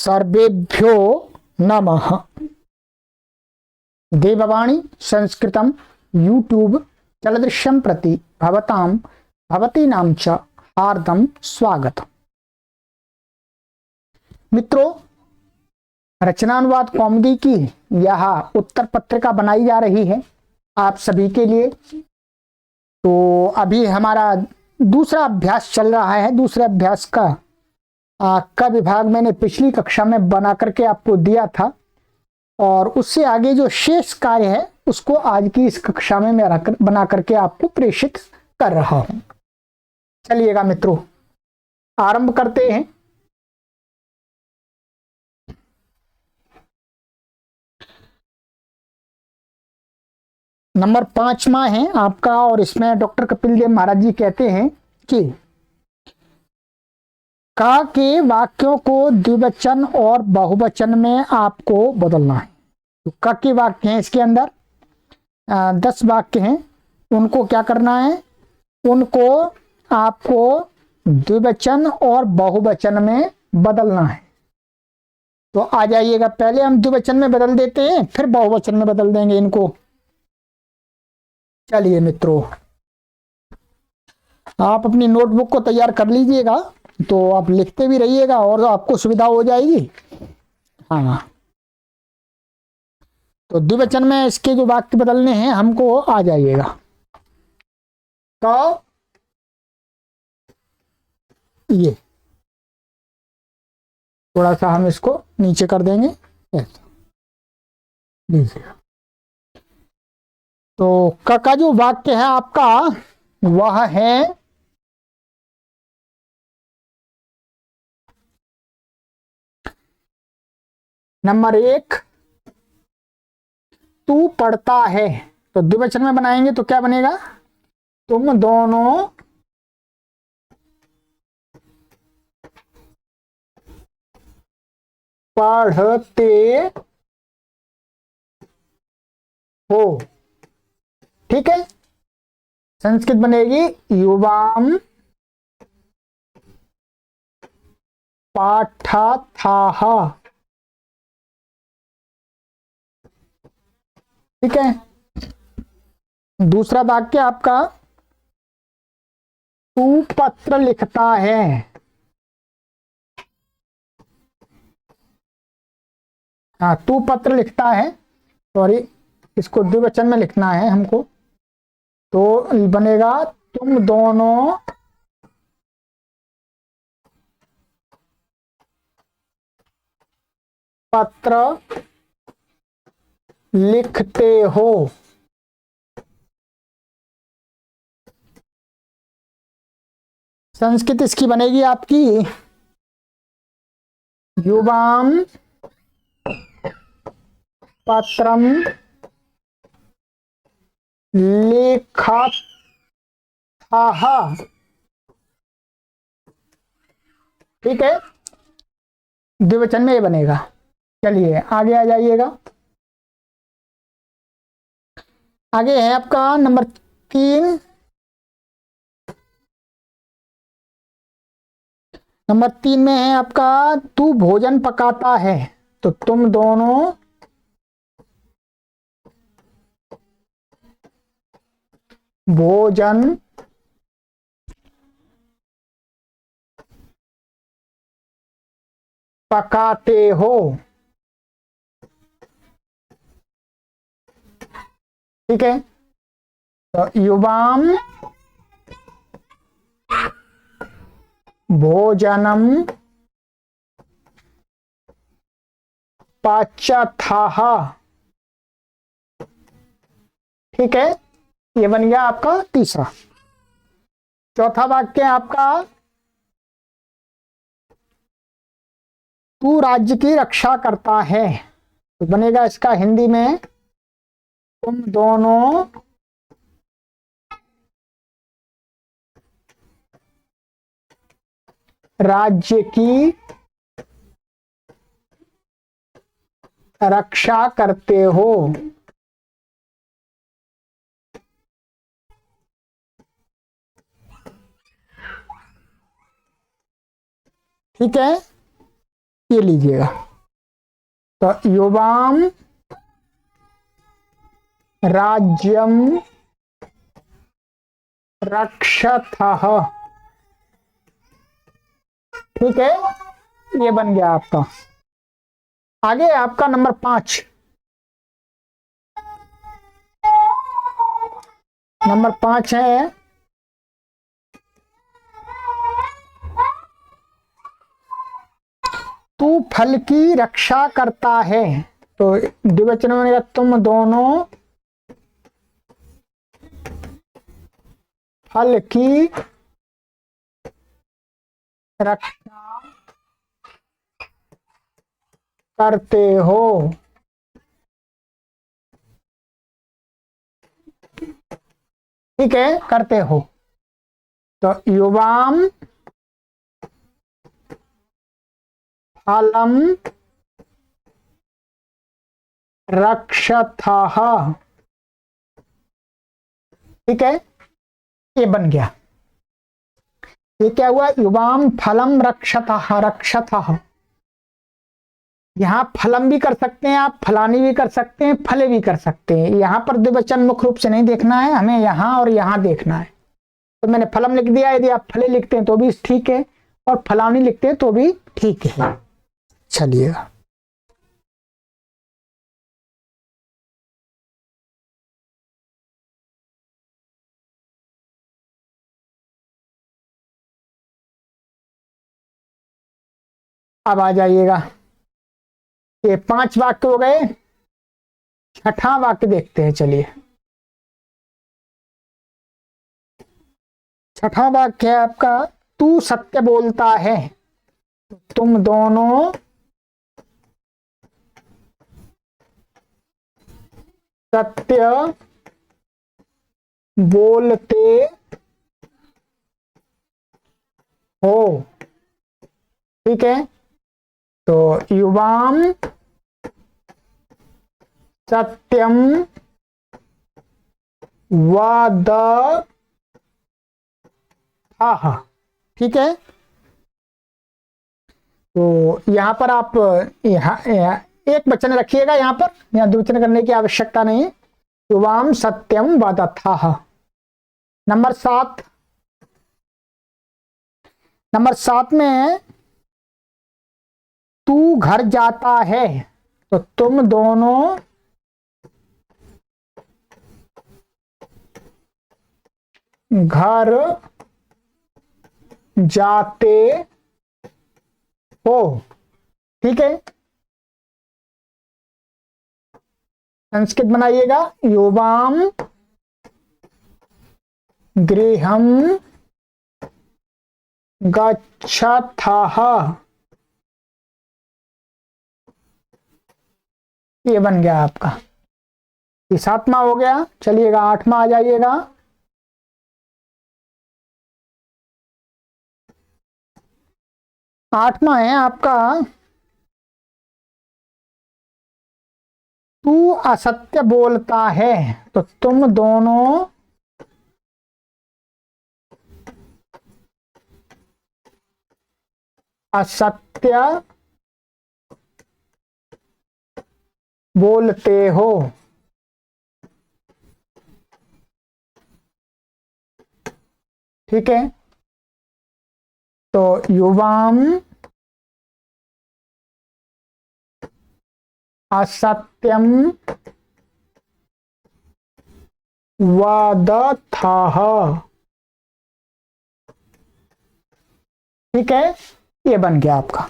सर्वेभ्यो नमः। देववाणी संस्कृतम यूट्यूब चलदृश्यं प्रति भवतां भवतीनां च हार्दं स्वागतम्। मित्रों, रचनानुवाद कॉमेडी की यह उत्तर पत्रिका बनाई जा रही है आप सभी के लिए। तो अभी हमारा दूसरा अभ्यास चल रहा है। दूसरे अभ्यास का विभाग मैंने पिछली कक्षा में बना करके आपको दिया था और उससे आगे जो शेष कार्य है उसको आज की इस कक्षा में मैं बना करके आपको प्रेषित कर रहा हूं। चलिएगा मित्रों, आरंभ करते हैं। नंबर 5वां है आपका और इसमें डॉक्टर कपिल देव महाराज जी कहते हैं कि का के वाक्यों को द्विवचन और बहुवचन में आपको बदलना है। तो का के वाक्य हैं, इसके अंदर 10 वाक्य हैं। उनको क्या करना है, उनको आपको द्विवचन और बहुवचन में बदलना है। तो आ जाइएगा, पहले हम द्विवचन में बदल देते हैं फिर बहुवचन में बदल देंगे इनको। चलिए मित्रों, आप अपनी नोटबुक को तैयार कर लीजिएगा तो आप लिखते भी रहिएगा और आपको सुविधा हो जाएगी। हाँ, तो द्विवचन में इसके जो वाक्य बदलने हैं हमको आ जाइएगा। तो ये थोड़ा सा हम इसको नीचे कर देंगे ऐसा लीजिए। तो क का जो वाक्य है आपका वह है नंबर 1, तू पढ़ता है। तो द्विवचन में बनाएंगे तो क्या बनेगा, तुम दोनों पढ़ते हो। ठीक है, संस्कृत बनेगी युवाम पाठथाः। ठीक है, दूसरा वाक्य आपका तू पत्र लिखता है। हाँ, तू पत्र लिखता है, सॉरी इसको द्विवचन में लिखना है हमको। तो बनेगा तुम दोनों पत्र लिखते हो। संस्कृत इसकी बनेगी आपकी युवाम पत्रम लेखथाः। ठीक है, द्विवचन में ये बनेगा। चलिए आगे आ जाइएगा। आगे है आपका नंबर 3। नंबर 3 में है आपका तू भोजन पकाता है। तो तुम दोनों भोजन पकाते हो। ठीक है, तो युवाम भोजनम पचथाः। ठीक है, ये बन गया आपका तीसरा। चौथा वाक्य आपका तू राज्य की रक्षा करता है। तो बनेगा इसका हिंदी में तुम दोनों राज्य की रक्षा करते हो। ठीक है, ये लीजिएगा। तो युवाम राज्यम रक्षतः। ठीक है, ये बन गया आपका। आगे आपका नंबर 5। नंबर 5 है तू फल की रक्षा करता है। तो द्विवचन में तुम दोनों फल की रक्षा करते हो। ठीक है, करते हो। तो युवाम फलम रक्षतः। ठीक है, ये बन गया। ये क्या हुआ? युवाम फलम रक्षतः। रक्षतः, यहां फलम भी कर सकते हैं आप, फलानी भी कर सकते हैं, फले भी कर सकते हैं। यहां पर द्विवचन मुख्य रूप से नहीं देखना है हमें, यहां और यहां देखना है। तो मैंने फलम लिख दिया, यदि आप फले लिखते हैं तो भी ठीक है, और फलानी लिखते हैं तो भी ठीक है। चलिएगा, अब आ जाइएगा। ये 5 वाक्य हो गए। छठा वाक्य देखते हैं, चलिए। छठा वाक्य है आपका तू सत्य बोलता है। तुम दोनों सत्य बोलते हो। ठीक है, तो युवाम सत्यम वदथः। ठीक है, तो यहां पर आप यहाँ एक वचन रखिएगा, यहां पर यहाँ द्विवचन करने की आवश्यकता नहीं है। युवाम सत्यम वदथः। नंबर 7। नंबर 7 में तू घर जाता है। तो तुम दोनों घर जाते हो। ठीक है, संस्कृत बनाइएगा। युवाम गृहम गच्छथः। ये बन गया आपका। ये 7वां हो गया। चलिएगा 8वां आ जाइएगा। 8वां है आपका तू असत्य बोलता है। तो तुम दोनों असत्य बोलते हो। ठीक है, तो युवाम असत्यम वदथः। ठीक है, ये बन गया आपका।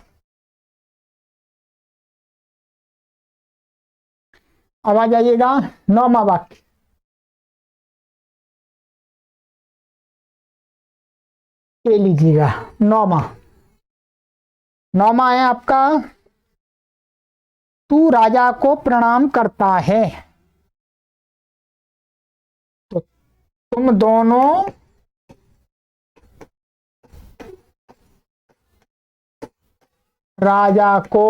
अब आ जाइएगा 9वां वाक्य। ये लीजिएगा 9वां। 9वां है आपका तू राजा को प्रणाम करता है। तो तुम दोनों राजा को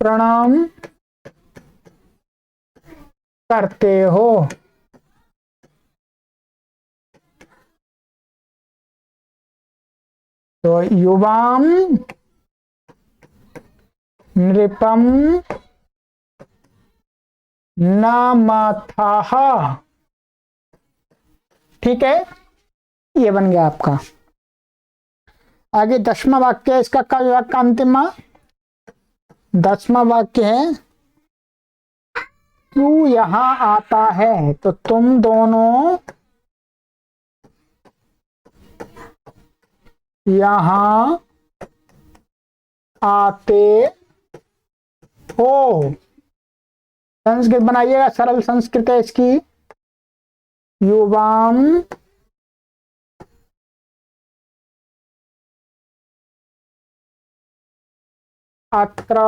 प्रणाम करते हो। तो युवाम नृपम नामथाः। ठीक है, ये बन गया आपका। आगे 10वां वाक्य है इसका, का विभाग का अंतिम 10वां वाक्य है, तू यहां आता है। तो तुम दोनों यहां आते हो। संस्कृत बनाइएगा, सरल संस्कृत है इसकी। युवाम अत्र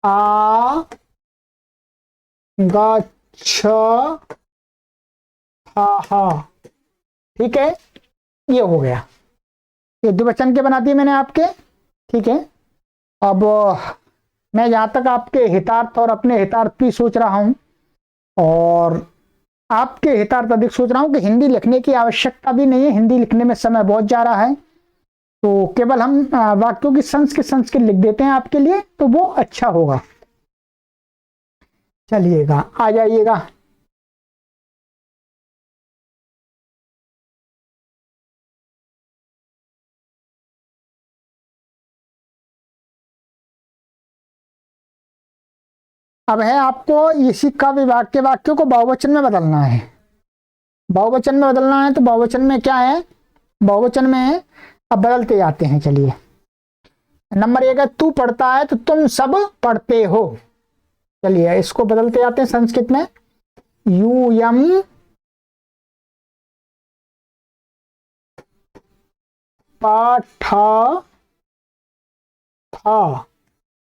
आगच्छथः। ठीक है, ये हो गया। ये द्विवचन के बना दिए मैंने आपके। ठीक है, अब मैं जहां तक आपके हितार्थ और अपने हितार्थ भी सोच रहा हूं, और आपके हितार्थ अधिक सोच रहा हूं कि हिंदी लिखने की आवश्यकता भी नहीं है। हिंदी लिखने में समय बहुत जा रहा है, तो केवल हम वाक्यों की संस्कृत लिख देते हैं आपके लिए, तो वो अच्छा होगा। चलिएगा, आ जाइएगा। अब है आपको इसी का विभाग के वाक्यों को बहुवचन में बदलना है। बहुवचन में बदलना है, तो बहुवचन में क्या है, बहुवचन में अब बदलते जाते हैं। चलिए, नंबर 1 है, तू पढ़ता है तो तुम सब पढ़ते हो। चलिए, इसको बदलते जाते हैं संस्कृत में। यूयम पाठ था।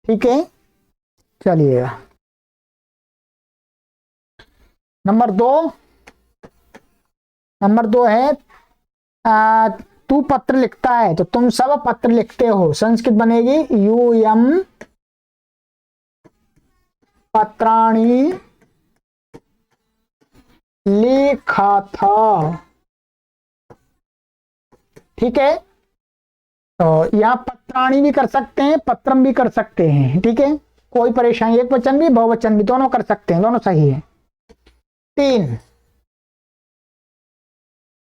ठीक है, चलिएगा। नंबर दो है, तू पत्र लिखता है तो तुम सब पत्र लिखते हो। संस्कृत बनेगी यूयम पत्राणि लिखा था। ठीक है, तो यहां पत्राणी भी कर सकते हैं, पत्रम भी कर सकते हैं। ठीक है, कोई परेशानी, एक वचन भी बहुवचन भी दोनों कर सकते हैं, दोनों सही है। 3,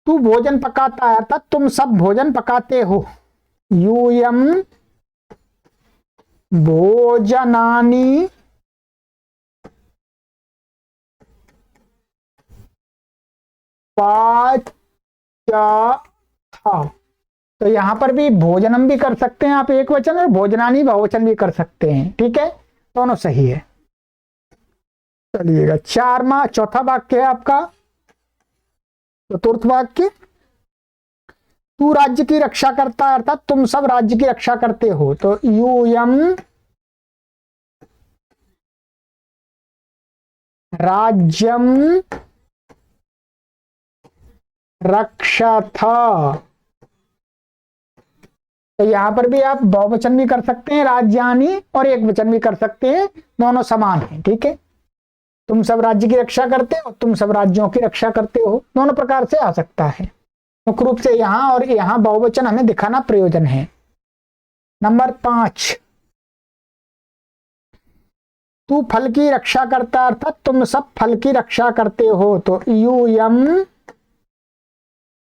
तू भोजन पकाता है अर्थात तुम सब भोजन पकाते हो। यूयम भोजनानि पाच्यथा। तो यहां पर भी भोजनम भी कर सकते हैं आप एक वचन, और भोजनानी बहुवचन भी कर सकते हैं। ठीक है, दोनों सही है। चलिएगा, चौथा वाक्य है आपका, चतुर्थ वाक्य, तू राज्य की रक्षा करता है अर्थात तुम सब राज्य की रक्षा करते हो। तो यूयम राज्यम रक्षथ। तो यहां पर भी आप बहुवचन भी कर सकते हैं राज्यानी, और एक वचन भी कर सकते हैं, दोनों समान है। ठीक है, तुम सब राज्य की रक्षा करते हो, तुम सब राज्यों की रक्षा करते हो, दोनों प्रकार से आ सकता है। मुख्य रूप से यहां और यहां बहुवचन हमें दिखाना प्रयोजन है। नंबर 5, तू फल की रक्षा करता है अर्थात तुम सब फल की रक्षा करते हो। तो यूयम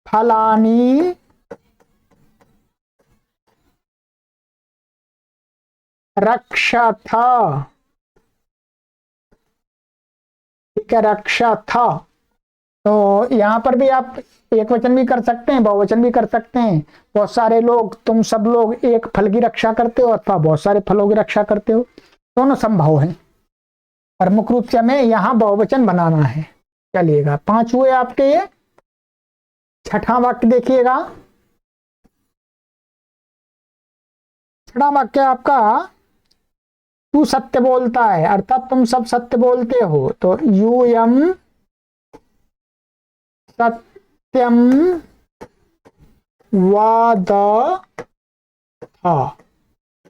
फलानी रक्षथ। ठीक है, रक्षा था। तो यहां पर भी आप एक वचन भी कर सकते हैं, बहुवचन भी कर सकते हैं। बहुत सारे लोग, तुम सब लोग एक फल की रक्षा करते हो, अथवा बहुत सारे फलों की रक्षा करते हो, दोनों संभव है। पर मुख्य रूप से हमें यहां बहुवचन बनाना है। चलिएगा, 5 हुए आपके ये। छठा वाक्य देखिएगा, छठा वाक्य आपका, तू सत्य बोलता है अर्थात तुम सब सत्य बोलते हो। तो यूयम सत्यम वद था।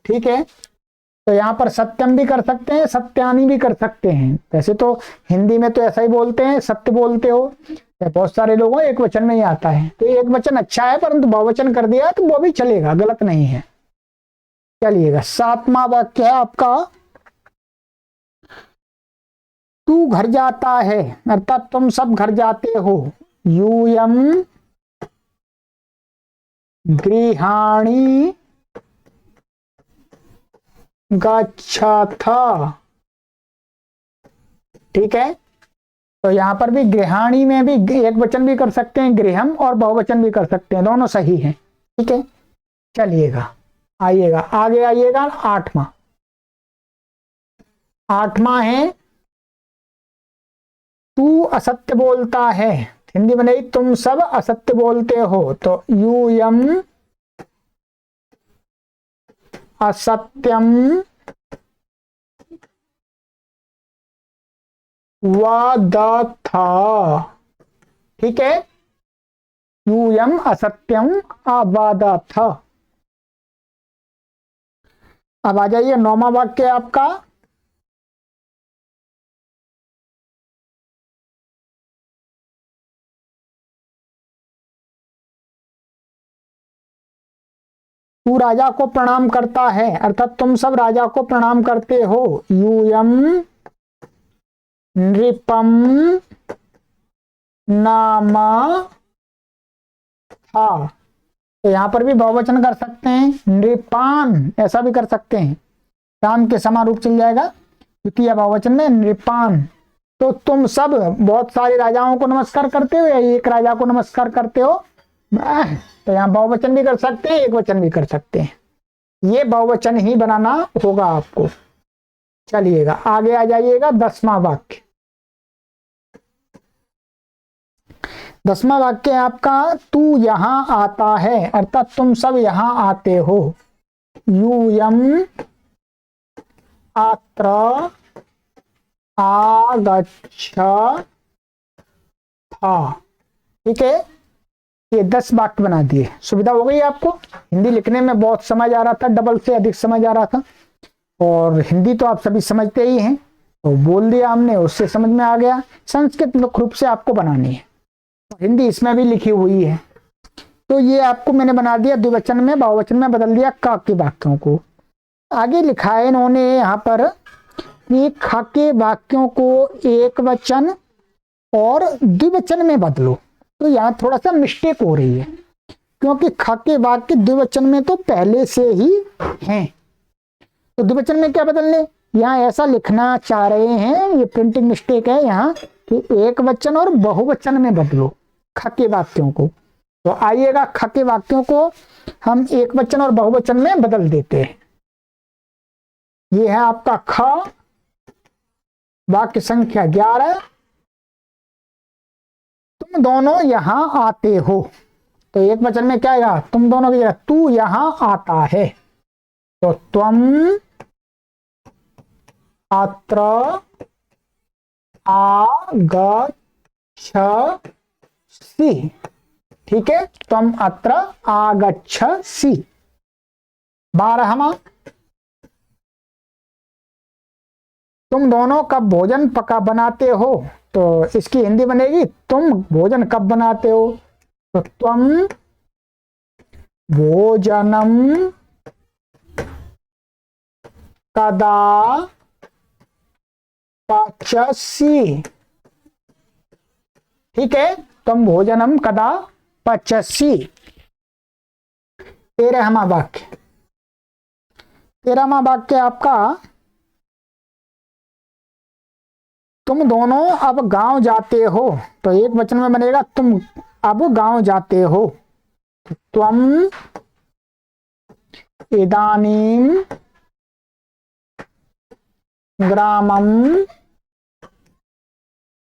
ठीक है, तो यहाँ पर सत्यम भी कर सकते हैं, सत्यानी भी कर सकते हैं। वैसे तो हिंदी में तो ऐसा ही बोलते हैं, सत्य बोलते हो, बहुत सारे लोगों एक वचन में ही आता है। तो एक वचन अच्छा है, परंतु बहुवचन कर दिया तो वो भी चलेगा, गलत नहीं है। चलिएगा, 7वां वाक्य है आपका, तू घर जाता है, अर्थात तुम सब घर जाते हो। यूयम गृहाणी गच्छथ। ठीक है, तो यहां पर भी गृहाणी में भी एक वचन भी कर सकते हैं गृहम, और बहुवचन भी कर सकते हैं, दोनों सही हैं। ठीक है, चलिएगा आइएगा आगे आइएगा। 8वां है, तू असत्य बोलता है। हिंदी में नहीं, तुम सब असत्य बोलते हो। तो यूयम असत्यम वदथ। ठीक है, यूयम असत्यम अवदथ। अब आ जाइए 9वां वाक्य आपका, तू राजा को प्रणाम करता है, अर्थात तुम सब राजा को प्रणाम करते हो। यूयम नृपम नामा था। तो यहां पर भी बहुवचन कर सकते हैं, नृपान ऐसा भी कर सकते हैं, राम के समान रूप चल जाएगा द्वितीय बहुवचन में, नृपान। तो तुम सब बहुत सारे राजाओं को नमस्कार करते हो या एक राजा को नमस्कार करते हो। तो यहाँ बहुवचन भी कर सकते हैं, एक वचन भी कर सकते हैं। ये बहुवचन ही बनाना होगा आपको। चलिएगा आगे आ जाइएगा। 10वां वाक्य, 10वां वाक्य आपका, तू यहां आता है, अर्थात तुम सब यहां आते हो। यूयम अत्र आगच्छथ। ठीक है, ये 10 वाक्य बना दिए। सुविधा हो गई आपको। हिंदी लिखने में बहुत समझ आ रहा था, डबल से अधिक समझ आ रहा था, और हिंदी तो आप सभी समझते ही हैं, तो बोल दिया हमने, उससे समझ में आ गया। संस्कृत मुख्य रूप से आपको बनानी है, हिंदी इसमें भी लिखी हुई है। तो ये आपको मैंने बना दिया, द्विवचन में बहुवचन में बदल दिया क के वाक्यों को। आगे लिखा है इन्होंने यहाँ पर कि ख के वाक्यों को एक वचन और द्विवचन में बदलो। तो यहाँ थोड़ा सा मिस्टेक हो रही है, क्योंकि ख के वाक्य द्विवचन में तो पहले से ही हैं। तो द्विवचन में क्या बदलने, यहाँ ऐसा लिखना चाह रहे हैं, ये प्रिंटिंग मिस्टेक है यहाँ, कि एक वचन और बहुवचन में बदलो ख के वाक्यों को। तो आइएगा, ख के वाक्यों को हम एक वचन और बहुवचन में बदल देते हैं। ये है आपका ख, वाक्य संख्या 11, तुम दोनों यहां आते हो। तो एक वचन में क्या आएगा, तुम दोनों की जगह तू यहां आता है, तो त्वम अत्र आगच्छसि। ठीक है, त्वम अत्र आगच्छसि। 12वां, तुम दोनों कब भोजन पका बनाते हो। तो इसकी हिंदी बनेगी, तुम भोजन कब बनाते हो। तो त्वम भोजनम कदा पचसि। ठीक है, तुम भोजनम कदा पचसि। 13वां वाक्य, 13वां वाक्य आपका, तुम दोनों अब गांव जाते हो। तो एक वचन में बनेगा, तुम अब गांव जाते हो। त्वम इदानीम ग्रामम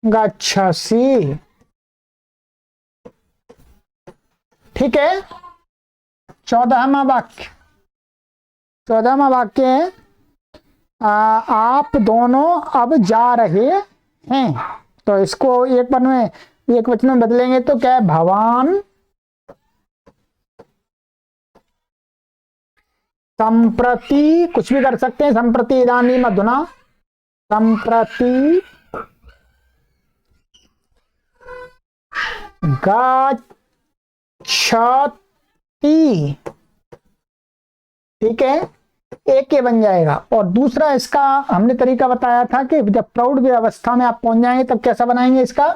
गच्छसि। ठीक है, 14वां वाक्य, 14वां वाक्य है, आप दोनों अब जा रहे हैं। तो इसको एक वचन में बदलेंगे तो क्या है, भवान संप्रति कुछ भी कर सकते हैं, संप्रति इदानीम अधुना, संप्रति गच्छति, ठीक है, एक के बन जाएगा। और दूसरा इसका हमने तरीका बताया था कि जब प्रौढ़ अवस्था में आप पहुंच जाएंगे तब कैसा बनाएंगे इसका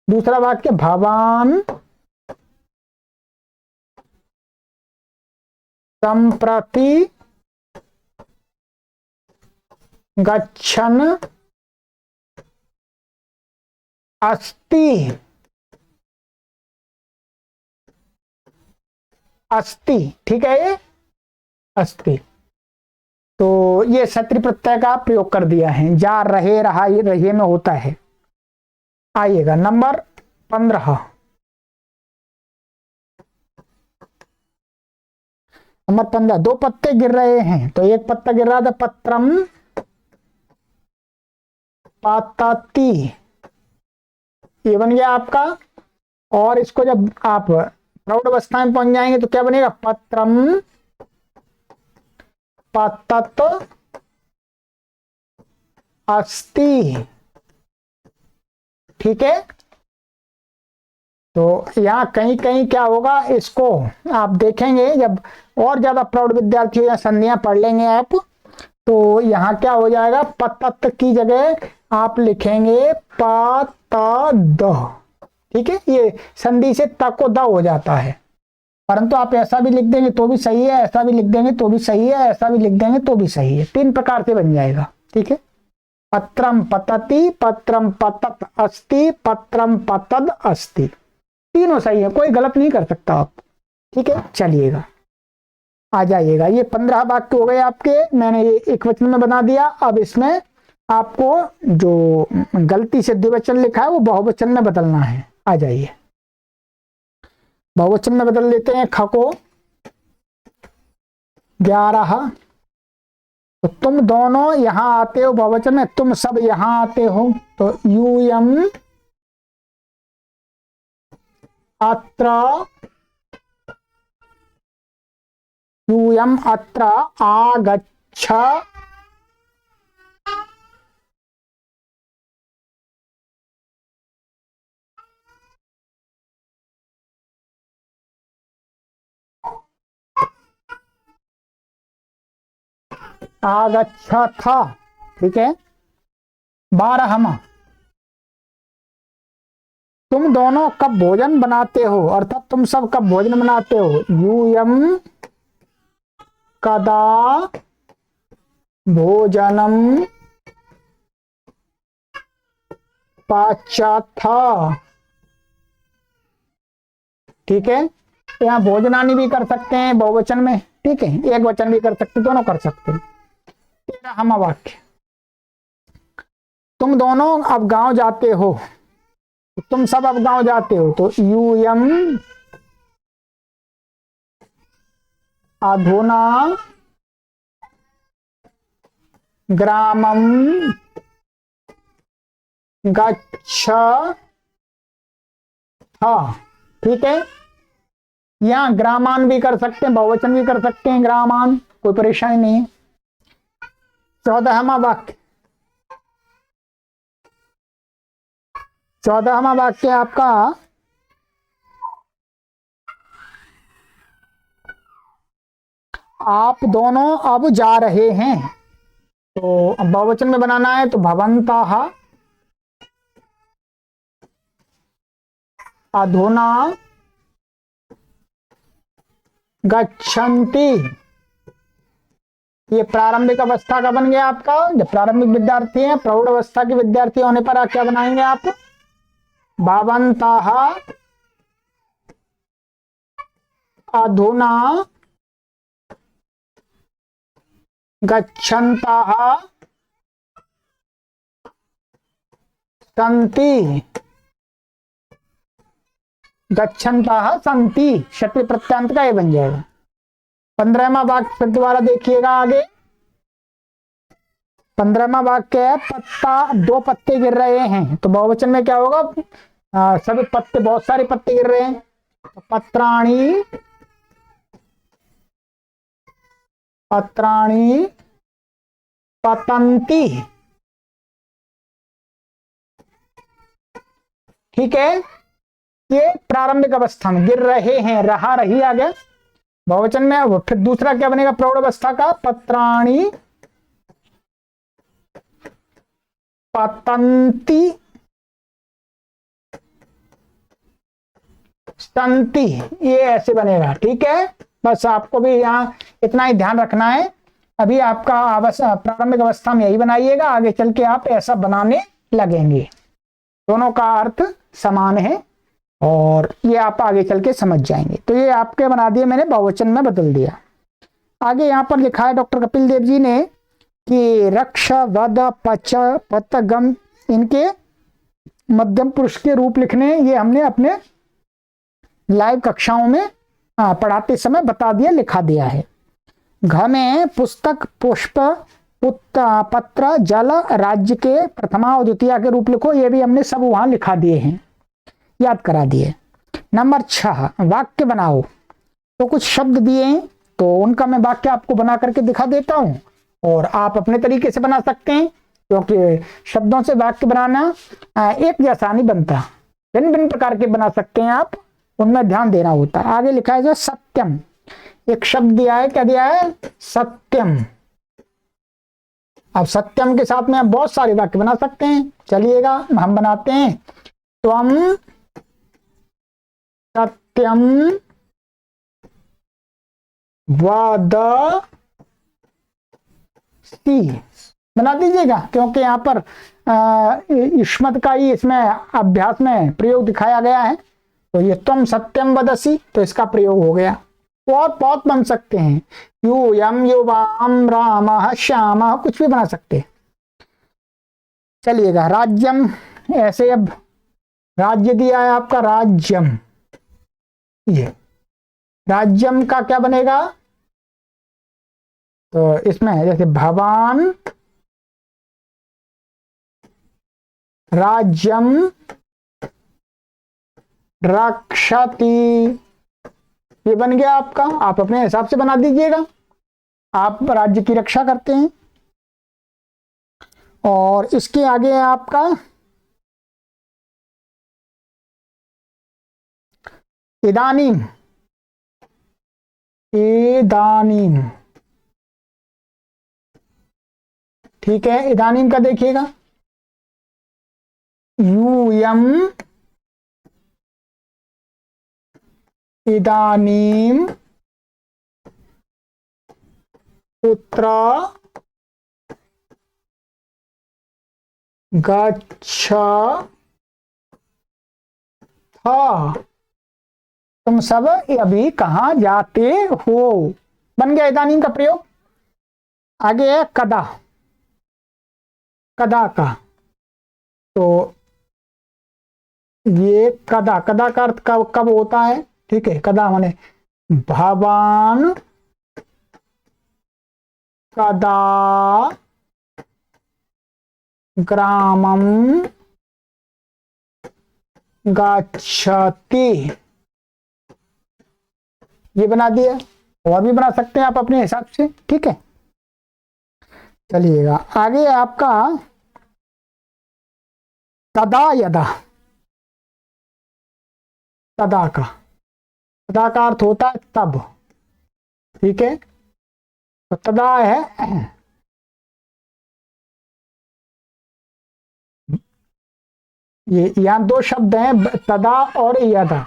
दूसरा वाक्य, भवान संप्रति गच्छन् अस्ति, अस्ति, ठीक है, ये अस्ति। तो ये सत्री प्रत्यय का प्रयोग कर दिया है, जा रहे रहा ये रहे में होता है। आइएगा नंबर 15, नंबर 15, दो पत्ते गिर रहे हैं, तो एक पत्ता गिर रहा था, पत्रम पातती, ये बन गया आपका। और इसको जब आप प्रौढ़ अवस्था में पहुंच जाएंगे तो क्या बनेगा, पत्रम पतत अस्ति, ठीक है। तो यहाँ कहीं कहीं क्या होगा, इसको आप देखेंगे जब और ज्यादा प्रौढ़ विद्यार्थी या संधियां पढ़ लेंगे आप, तो यहाँ क्या हो जाएगा, पतत की जगह आप लिखेंगे पतद, ठीक है, ये संधि से त को द हो जाता है। परंतु आप ऐसा भी लिख देंगे तो भी सही है, ऐसा भी लिख देंगे तो भी सही है, ऐसा भी लिख देंगे तो भी सही है, तीन प्रकार से बन जाएगा, ठीक है। पत्रम पतति, पत्रम पतत अस्ति, पत्रम पतद अस्ति, तीनों सही है, कोई गलत नहीं कर सकता आप, ठीक है। चलिएगा आ जाइएगा, ये 15 वाक्य हो गए आपके, मैंने ये एक वचन में बना दिया। अब इसमें आपको जो गलती से द्विवचन लिखा है वो बहुवचन में बदलना है। आ जाइए बहुवचन में बदल लेते हैं, ख को 11, तो तुम दोनों यहां आते हो, बहुवचन में तुम सब यहां आते हो, तो यूयम अत्र, यूयम अत्र आगच्छ, आगच्छ था, ठीक है। 12, तुम दोनों कब भोजन बनाते हो, अर्थात तुम सब कब भोजन बनाते हो, यूयम कदा भोजनम पाचाथ, ठीक है। यहाँ भोजनानी भी कर सकते हैं बहुवचन में, ठीक है, एक वचन भी कर सकते, दोनों कर सकते हैं। 13वां वाक्य, तुम दोनों अब गांव जाते हो, तुम सब अब गांव जाते हो, तो यूयम अधुना ग्रामम गच्छ, हाँ, ठीक है। यहाँ ग्रामान भी कर सकते हैं, बहुवचन भी कर सकते हैं, ग्रामान, कोई परेशानी नहीं है। 14वां वाक्य, 14वां वाक्य आपका, आप दोनों अब जा रहे हैं, तो अब बहुवचन में बनाना है, तो भवन्तः अधुना गच्छन्ति, ये प्रारंभिक अवस्था का बन गया आपका। जब प्रारंभिक विद्यार्थी हैं, प्रौढ़ अवस्था के विद्यार्थी होने पर आप क्या बनाएंगे, आप भवन्तः अधुना गच्छन्तः सन्ति, गच्छन्तः सन्ति, क्षत्रिय प्रत्यांत का ये बन जाएगा। 15वां वाक्य फिर दोबारा देखिएगा आगे, 15वां वाक्य है, पत्ता, दो पत्ते गिर रहे हैं, तो बहुवचन में क्या होगा, सभी पत्ते, बहुत सारे पत्ते गिर रहे हैं, तो पत्राणि पत्राणि पतन्ति। ठीक है, ये प्रारंभिक अवस्था में गिर रहे हैं, रहा रही आ गया बहुवचन में। फिर दूसरा क्या बनेगा प्रौढ़ अवस्था का, पत्राणि पतन्ति संति, ये ऐसे बनेगा। ठीक है, बस आपको भी यहाँ इतना ही ध्यान रखना है। अभी आपका प्रारंभिक अवस्था में यही बनाइएगा, आगे चल के आप ऐसा बनाने लगेंगे। दोनों का अर्थ समान है और ये आप आगे चल के समझ जाएंगे। तो ये आपके बना दिए मैंने, बहुवचन में बदल दिया। आगे यहाँ पर लिखा है डॉक्टर कपिल देव जी ने कि रक्ष वद पच पत गम, इनके मध्यम पुरुष के रूप लिखने, ये हमने अपने लाइव कक्षाओं में पढ़ाते समय बता दिया, लिखा दिया है। घ में पुस्तक, पुष्प, पत्र, जल, राज्य के प्रथमा और द्वितीय के रूप लिखो, ये भी हमने सब वहां लिखा दिए हैं, याद करा दिए। नंबर 6, वाक्य बनाओ। तो कुछ शब्द दिए हैं तो उनका मैं वाक्य आपको बना करके दिखा देता हूं और आप अपने तरीके से बना सकते हैं, क्योंकि शब्दों से वाक्य बनाना एक जैसा नहीं बनता, भिन्न भिन्न प्रकार के बना सकते हैं आप, उनमें ध्यान देना होता है। आगे लिखा है जो सत्यम, एक शब्द दिया है, क्या दिया है, सत्यम। अब सत्यम के साथ में आप बहुत सारे वाक्य बना सकते हैं, चलिएगा हम बनाते हैं। त्वम सत्यम वदसि, बना दीजिएगा, क्योंकि यहाँ पर युष्मत का ही इसमें अभ्यास में प्रयोग दिखाया गया है। तो ये तुम सत्यम वदसि, तो इसका प्रयोग हो गया। तो और बहुत बन सकते हैं, यूयम युवाम रामः श्यामः, कुछ भी बना सकते हैं। चलिएगा, राज्यम, ऐसे अब राज्य दिया है आपका, राज्यम, ये राज्यम का क्या बनेगा, तो इसमें जैसे भवान राज्यम रक्षति, ये बन गया आपका। आप अपने हिसाब से बना दीजिएगा, आप राज्य की रक्षा करते हैं। और इसके आगे आपका इदानीम, इदानीम, ठीक है, इदानीम का देखिएगा, यूयम इदानीम पुत्र गच्छथ, तुम सब अभी कहां जाते हो, बन गया इदानीम का प्रयोग। आगे है कदा, कदा का, तो ये कदा, कदा का अर्थ कब होता है, ठीक है, कदा माने भवान कदा ग्रामम गच्छति, ये बना दिया। और भी बना सकते हैं आप अपने हिसाब से, ठीक है। चलिएगा, आगे आपका तदा यदा, तदा का अर्थ होता है तब, ठीक है। तो तदा है, ये यहां दो शब्द हैं, तदा और यदा,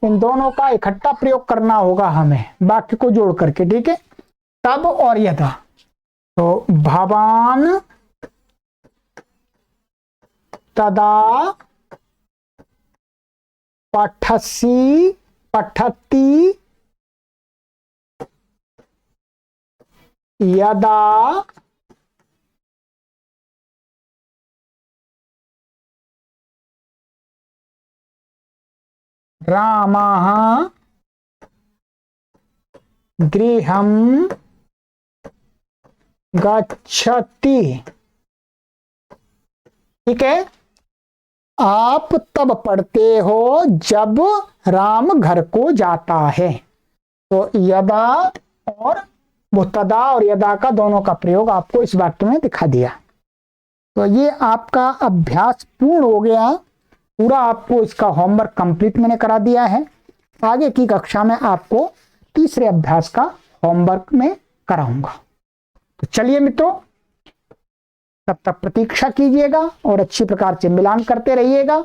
इन दोनों का इकट्ठा प्रयोग करना होगा हमें वाक्य को जोड़ करके, ठीक है, तब और यदा। तो भवान तदा पठसी पठती यदा रामः गृहं गच्छति, ठीक है। आप तब पढ़ते हो जब राम घर को जाता है, तो यदा और वो तदा और यदा का दोनों का प्रयोग आपको इस वाक्य में दिखा दिया। तो ये आपका अभ्यास पूर्ण हो गया, पूरा आपको इसका होमवर्क कंप्लीट मैंने करा दिया है। आगे की कक्षा में आपको तीसरे अभ्यास का होमवर्क में कराऊंगा। तो चलिए मित्रों, तब तक प्रतीक्षा कीजिएगा और अच्छी प्रकार से मिलान करते रहिएगा।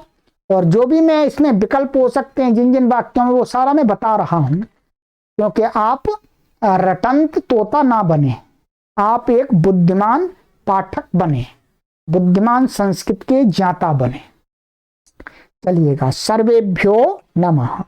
और जो भी मैं इसमें विकल्प हो सकते हैं जिन जिन वाक्यों में, वो सारा मैं बता रहा हूं, क्योंकि आप रटंत तोता ना बने, आप एक बुद्धिमान पाठक बने, बुद्धिमान संस्कृत के ज्ञाता बने। चलिएगा, सर्वेभ्यो नमः।